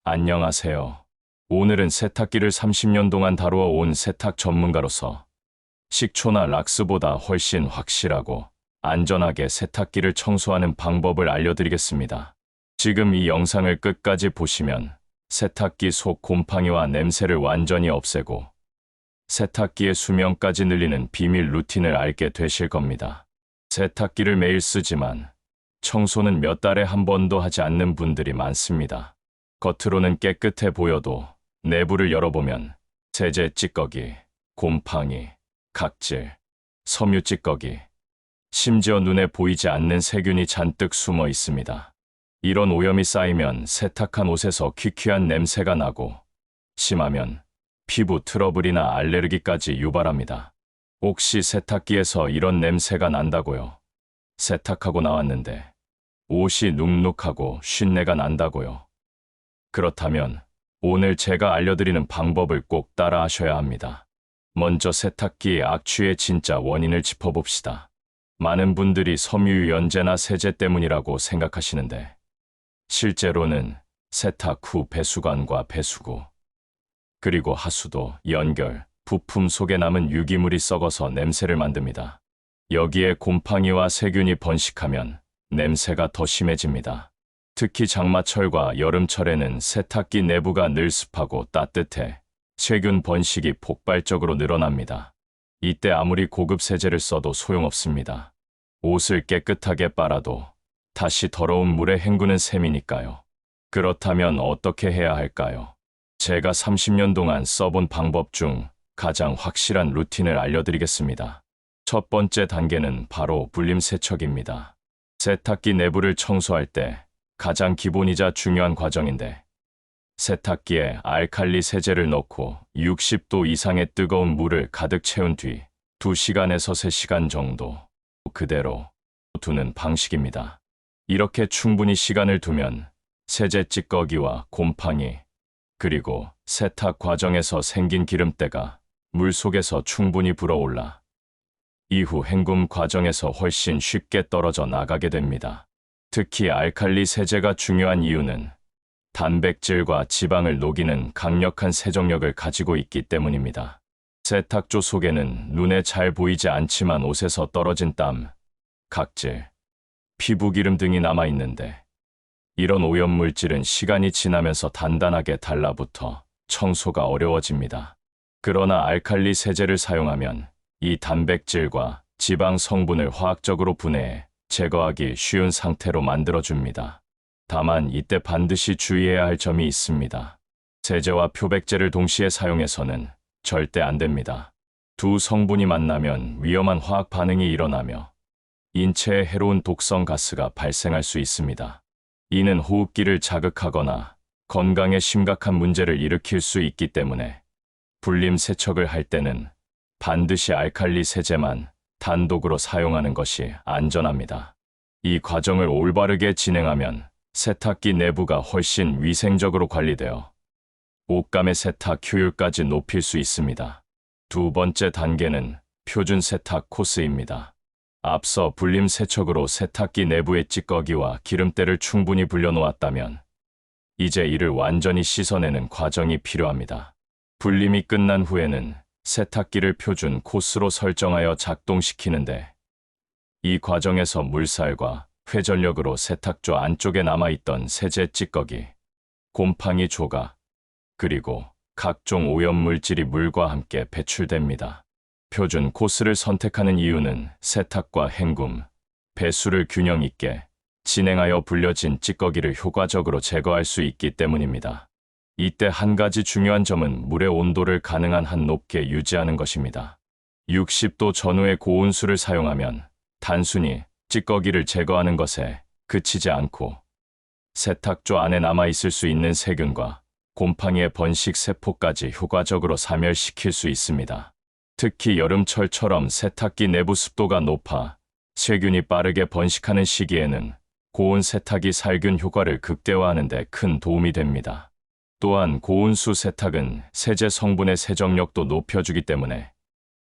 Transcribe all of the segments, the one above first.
안녕하세요. 오늘은 세탁기를 30년 동안 다루어 온 세탁 전문가로서 식초나 락스보다 훨씬 확실하고 안전하게 세탁기를 청소하는 방법을 알려드리겠습니다. 지금 이 영상을 끝까지 보시면 세탁기 속 곰팡이와 냄새를 완전히 없애고 세탁기의 수명까지 늘리는 비밀 루틴을 알게 되실 겁니다. 세탁기를 매일 쓰지만 청소는 몇 달에 한 번도 하지 않는 분들이 많습니다. 겉으로는 깨끗해 보여도 내부를 열어보면 세제 찌꺼기, 곰팡이, 각질, 섬유 찌꺼기, 심지어 눈에 보이지 않는 세균이 잔뜩 숨어 있습니다. 이런 오염이 쌓이면 세탁한 옷에서 퀴퀴한 냄새가 나고 심하면 피부 트러블이나 알레르기까지 유발합니다. 혹시 세탁기에서 이런 냄새가 난다고요? 세탁하고 나왔는데 옷이 눅눅하고 쉰내가 난다고요? 그렇다면 오늘 제가 알려드리는 방법을 꼭 따라 하셔야 합니다. 먼저 세탁기의 악취의 진짜 원인을 짚어봅시다. 많은 분들이 섬유유연제나 세제 때문이라고 생각하시는데 실제로는 세탁 후 배수관과 배수구, 그리고 하수도, 연결, 부품 속에 남은 유기물이 썩어서 냄새를 만듭니다. 여기에 곰팡이와 세균이 번식하면 냄새가 더 심해집니다. 특히 장마철과 여름철에는 세탁기 내부가 늘 습하고 따뜻해 세균 번식이 폭발적으로 늘어납니다. 이때 아무리 고급 세제를 써도 소용없습니다. 옷을 깨끗하게 빨아도 다시 더러운 물에 헹구는 셈이니까요. 그렇다면 어떻게 해야 할까요? 제가 30년 동안 써본 방법 중 가장 확실한 루틴을 알려드리겠습니다. 첫 번째 단계는 바로 불림 세척입니다. 세탁기 내부를 청소할 때 가장 기본이자 중요한 과정인데 세탁기에 알칼리 세제를 넣고 60도 이상의 뜨거운 물을 가득 채운 뒤 2시간에서 3시간 정도 그대로 두는 방식입니다. 이렇게 충분히 시간을 두면 세제 찌꺼기와 곰팡이, 그리고 세탁 과정에서 생긴 기름때가 물 속에서 충분히 불어올라 이후 헹굼 과정에서 훨씬 쉽게 떨어져 나가게 됩니다. 특히 알칼리 세제가 중요한 이유는 단백질과 지방을 녹이는 강력한 세정력을 가지고 있기 때문입니다. 세탁조 속에는 눈에 잘 보이지 않지만 옷에서 떨어진 땀, 각질, 피부기름 등이 남아있는데 이런 오염물질은 시간이 지나면서 단단하게 달라붙어 청소가 어려워집니다. 그러나 알칼리 세제를 사용하면 이 단백질과 지방 성분을 화학적으로 분해해 제거하기 쉬운 상태로 만들어줍니다. 다만 이때 반드시 주의해야 할 점이 있습니다. 세제와 표백제를 동시에 사용해서는 절대 안 됩니다. 두 성분이 만나면 위험한 화학 반응이 일어나며 인체에 해로운 독성 가스가 발생할 수 있습니다. 이는 호흡기를 자극하거나 건강에 심각한 문제를 일으킬 수 있기 때문에 불림 세척을 할 때는 반드시 알칼리 세제만 단독으로 사용하는 것이 안전합니다. 이 과정을 올바르게 진행하면 세탁기 내부가 훨씬 위생적으로 관리되어 옷감의 세탁 효율까지 높일 수 있습니다. 두 번째 단계는 표준 세탁 코스입니다. 앞서 불림 세척으로 세탁기 내부의 찌꺼기와 기름때를 충분히 불려놓았다면 이제 이를 완전히 씻어내는 과정이 필요합니다. 불림이 끝난 후에는 세탁기를 표준 코스로 설정하여 작동시키는데 이 과정에서 물살과 회전력으로 세탁조 안쪽에 남아있던 세제 찌꺼기, 곰팡이 조각, 그리고 각종 오염물질이 물과 함께 배출됩니다. 표준 코스를 선택하는 이유는 세탁과 헹굼, 배수를 균형 있게 진행하여 불려진 찌꺼기를 효과적으로 제거할 수 있기 때문입니다. 이때 한 가지 중요한 점은 물의 온도를 가능한 한 높게 유지하는 것입니다. 60도 전후의 고온수를 사용하면 단순히 찌꺼기를 제거하는 것에 그치지 않고 세탁조 안에 남아있을 수 있는 세균과 곰팡이의 번식 세포까지 효과적으로 사멸시킬 수 있습니다. 특히 여름철처럼 세탁기 내부 습도가 높아 세균이 빠르게 번식하는 시기에는 고온 세탁이 살균 효과를 극대화하는 데 큰 도움이 됩니다. 또한 고온수 세탁은 세제 성분의 세정력도 높여주기 때문에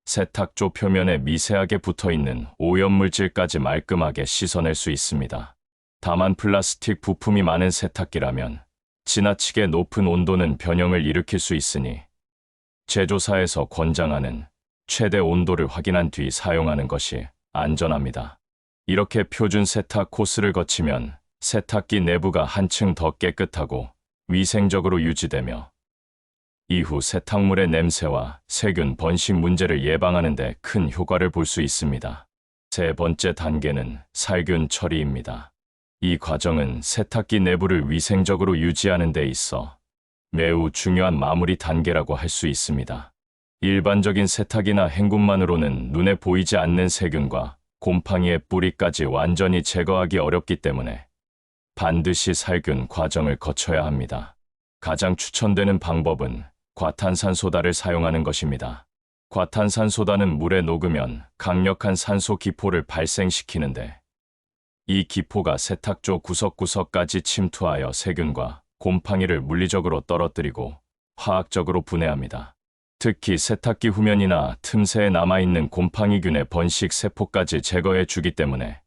세탁조 표면에 미세하게 붙어있는 오염물질까지 말끔하게 씻어낼 수 있습니다. 다만 플라스틱 부품이 많은 세탁기라면 지나치게 높은 온도는 변형을 일으킬 수 있으니 제조사에서 권장하는 최대 온도를 확인한 뒤 사용하는 것이 안전합니다. 이렇게 표준 세탁 코스를 거치면 세탁기 내부가 한층 더 깨끗하고 위생적으로 유지되며 이후 세탁물의 냄새와 세균 번식 문제를 예방하는 데 큰 효과를 볼 수 있습니다. 세 번째 단계는 살균 처리입니다. 이 과정은 세탁기 내부를 위생적으로 유지하는 데 있어 매우 중요한 마무리 단계라고 할 수 있습니다. 일반적인 세탁이나 헹굼만으로는 눈에 보이지 않는 세균과 곰팡이의 뿌리까지 완전히 제거하기 어렵기 때문에 반드시 살균 과정을 거쳐야 합니다. 가장 추천되는 방법은 과탄산소다를 사용하는 것입니다. 과탄산소다는 물에 녹으면 강력한 산소 기포를 발생시키는데 이 기포가 세탁조 구석구석까지 침투하여 세균과 곰팡이를 물리적으로 떨어뜨리고 화학적으로 분해합니다. 특히 세탁기 후면이나 틈새에 남아있는 곰팡이균의 번식 세포까지 제거해 주기 때문에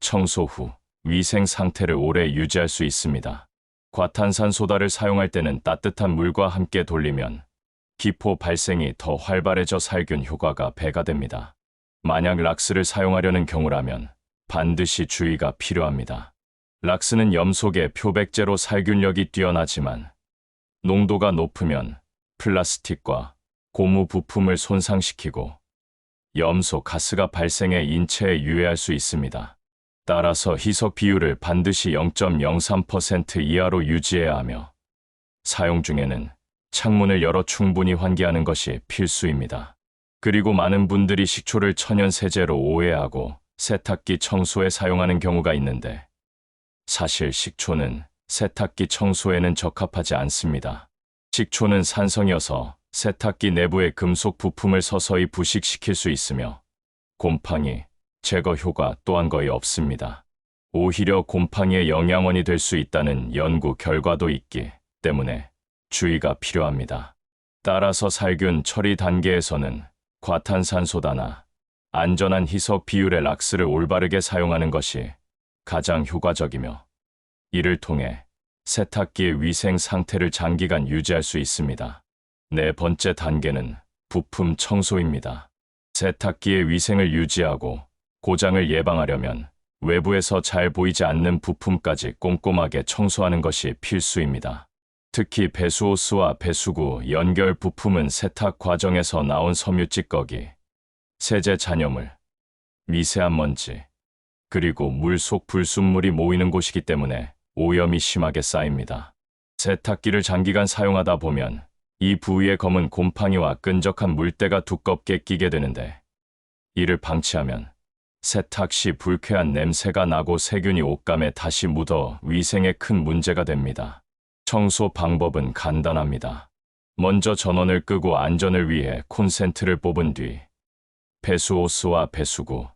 청소 후 위생 상태를 오래 유지할 수 있습니다. 과탄산소다를 사용할 때는 따뜻한 물과 함께 돌리면 기포 발생이 더 활발해져 살균 효과가 배가 됩니다. 만약 락스를 사용하려는 경우라면 반드시 주의가 필요합니다. 락스는 염속의 표백제로 살균력이 뛰어나지만 농도가 높으면 플라스틱과 고무 부품을 손상시키고 염소 가스가 발생해 인체에 유해할 수 있습니다. 따라서 희석 비율을 반드시 0.03% 이하로 유지해야 하며 사용 중에는 창문을 열어 충분히 환기하는 것이 필수입니다. 그리고 많은 분들이 식초를 천연 세제로 오해하고 세탁기 청소에 사용하는 경우가 있는데 사실 식초는 세탁기 청소에는 적합하지 않습니다. 식초는 산성이어서 세탁기 내부의 금속 부품을 서서히 부식시킬 수 있으며 곰팡이 제거 효과 또한 거의 없습니다. 오히려 곰팡이의 영양원이 될 수 있다는 연구 결과도 있기 때문에 주의가 필요합니다. 따라서 살균 처리 단계에서는 과탄산소다나 안전한 희석 비율의 락스를 올바르게 사용하는 것이 가장 효과적이며 이를 통해 세탁기의 위생 상태를 장기간 유지할 수 있습니다. 네 번째 단계는 부품 청소입니다. 세탁기의 위생을 유지하고 고장을 예방하려면 외부에서 잘 보이지 않는 부품까지 꼼꼼하게 청소하는 것이 필수입니다. 특히 배수호스와 배수구, 연결 부품은 세탁 과정에서 나온 섬유 찌꺼기, 세제 잔여물, 미세한 먼지, 그리고 물 속 불순물이 모이는 곳이기 때문에 오염이 심하게 쌓입니다. 세탁기를 장기간 사용하다 보면 이 부위에 검은 곰팡이와 끈적한 물때가 두껍게 끼게 되는데 이를 방치하면 세탁 시 불쾌한 냄새가 나고 세균이 옷감에 다시 묻어 위생에 큰 문제가 됩니다. 청소 방법은 간단합니다. 먼저 전원을 끄고 안전을 위해 콘센트를 뽑은 뒤 배수호스와 배수구,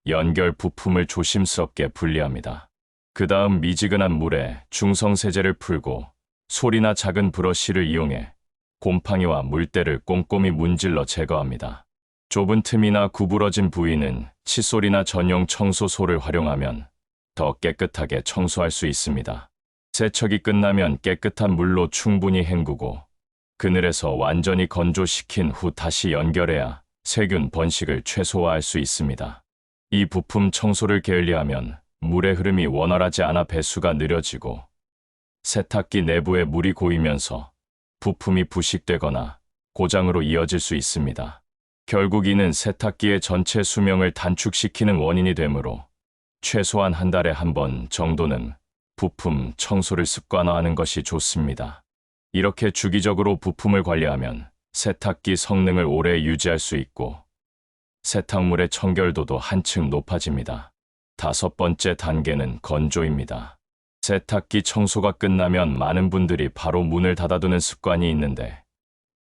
연결 부품을 조심스럽게 분리합니다. 그 다음 미지근한 물에 중성세제를 풀고 솔이나 작은 브러쉬를 이용해 곰팡이와 물때를 꼼꼼히 문질러 제거합니다. 좁은 틈이나 구부러진 부위는 칫솔이나 전용 청소솔을 활용하면 더 깨끗하게 청소할 수 있습니다. 세척이 끝나면 깨끗한 물로 충분히 헹구고 그늘에서 완전히 건조시킨 후 다시 연결해야 세균 번식을 최소화할 수 있습니다. 이 부품 청소를 게을리하면 물의 흐름이 원활하지 않아 배수가 느려지고 세탁기 내부에 물이 고이면서 부품이 부식되거나 고장으로 이어질 수 있습니다. 결국 이는 세탁기의 전체 수명을 단축시키는 원인이 되므로 최소한 한 달에 한 번 정도는 부품 청소를 습관화하는 것이 좋습니다. 이렇게 주기적으로 부품을 관리하면 세탁기 성능을 오래 유지할 수 있고 세탁물의 청결도도 한층 높아집니다. 다섯 번째 단계는 건조입니다. 세탁기 청소가 끝나면 많은 분들이 바로 문을 닫아두는 습관이 있는데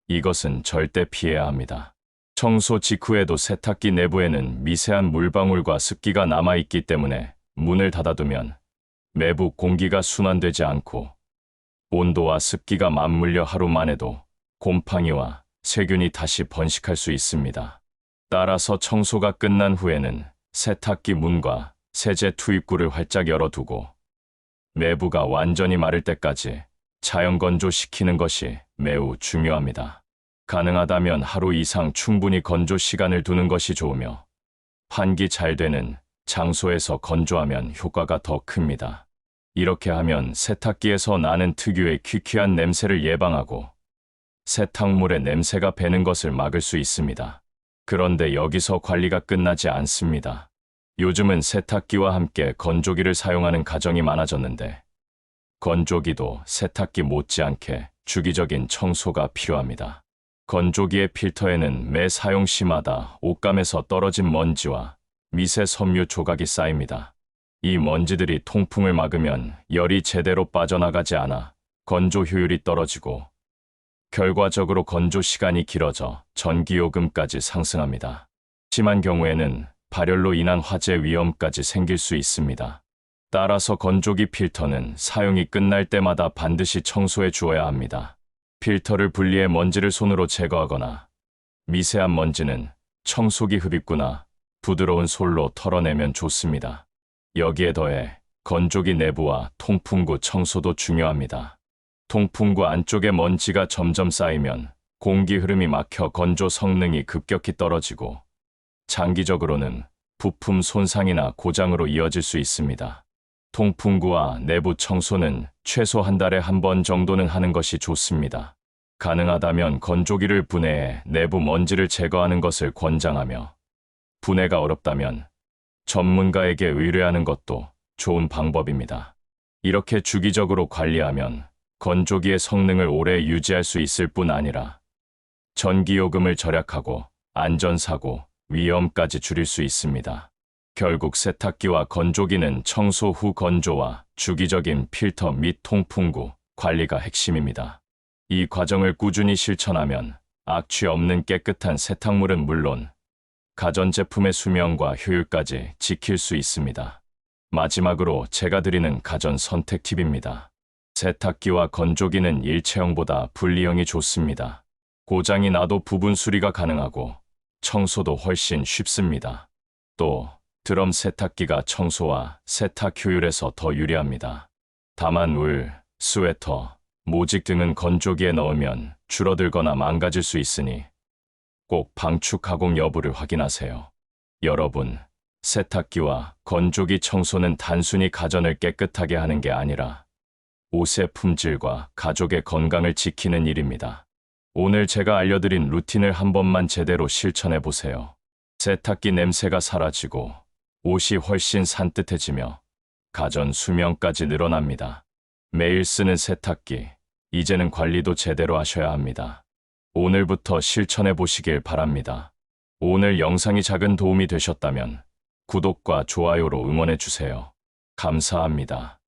이것은 절대 피해야 합니다. 청소 직후에도 세탁기 내부에는 미세한 물방울과 습기가 남아있기 때문에 문을 닫아두면 외부 공기가 순환되지 않고 온도와 습기가 맞물려 하루만 해도 곰팡이와 세균이 다시 번식할 수 있습니다. 따라서 청소가 끝난 후에는 세탁기 문과 세제 투입구를 활짝 열어두고 내부가 완전히 마를 때까지 자연 건조시키는 것이 매우 중요합니다. 가능하다면 하루 이상 충분히 건조 시간을 두는 것이 좋으며 환기 잘 되는 장소에서 건조하면 효과가 더 큽니다. 이렇게 하면 세탁기에서 나는 특유의 퀴퀴한 냄새를 예방하고 세탁물의 냄새가 배는 것을 막을 수 있습니다. 그런데 여기서 관리가 끝나지 않습니다. 요즘은 세탁기와 함께 건조기를 사용하는 가정이 많아졌는데 건조기도 세탁기 못지않게 주기적인 청소가 필요합니다. 건조기의 필터에는 매 사용 시마다 옷감에서 떨어진 먼지와 미세 섬유 조각이 쌓입니다. 이 먼지들이 통풍을 막으면 열이 제대로 빠져나가지 않아 건조 효율이 떨어지고 결과적으로 건조 시간이 길어져 전기요금까지 상승합니다. 심한 경우에는 발열로 인한 화재 위험까지 생길 수 있습니다. 따라서 건조기 필터는 사용이 끝날 때마다 반드시 청소해 주어야 합니다. 필터를 분리해 먼지를 손으로 제거하거나 미세한 먼지는 청소기 흡입구나 부드러운 솔로 털어내면 좋습니다. 여기에 더해 건조기 내부와 통풍구 청소도 중요합니다. 통풍구 안쪽에 먼지가 점점 쌓이면 공기 흐름이 막혀 건조 성능이 급격히 떨어지고 장기적으로는 부품 손상이나 고장으로 이어질 수 있습니다. 통풍구와 내부 청소는 최소 한 달에 한 번 정도는 하는 것이 좋습니다. 가능하다면 건조기를 분해해 내부 먼지를 제거하는 것을 권장하며 분해가 어렵다면 전문가에게 의뢰하는 것도 좋은 방법입니다. 이렇게 주기적으로 관리하면 건조기의 성능을 오래 유지할 수 있을 뿐 아니라 전기요금을 절약하고 안전사고, 위험까지 줄일 수 있습니다. 결국 세탁기와 건조기는 청소 후 건조와 주기적인 필터 및 통풍구 관리가 핵심입니다. 이 과정을 꾸준히 실천하면 악취 없는 깨끗한 세탁물은 물론 가전제품의 수명과 효율까지 지킬 수 있습니다. 마지막으로 제가 드리는 가전 선택 팁입니다. 세탁기와 건조기는 일체형보다 분리형이 좋습니다. 고장이 나도 부분 수리가 가능하고 청소도 훨씬 쉽습니다. 또 드럼 세탁기가 청소와 세탁 효율에서 더 유리합니다. 다만 울, 스웨터, 모직 등은 건조기에 넣으면 줄어들거나 망가질 수 있으니 꼭 방축 가공 여부를 확인하세요. 여러분, 세탁기와 건조기 청소는 단순히 가전을 깨끗하게 하는 게 아니라 옷의 품질과 가족의 건강을 지키는 일입니다. 오늘 제가 알려드린 루틴을 한 번만 제대로 실천해 보세요. 세탁기 냄새가 사라지고 옷이 훨씬 산뜻해지며 가전 수명까지 늘어납니다. 매일 쓰는 세탁기, 이제는 관리도 제대로 하셔야 합니다. 오늘부터 실천해 보시길 바랍니다. 오늘 영상이 작은 도움이 되셨다면 구독과 좋아요로 응원해 주세요. 감사합니다.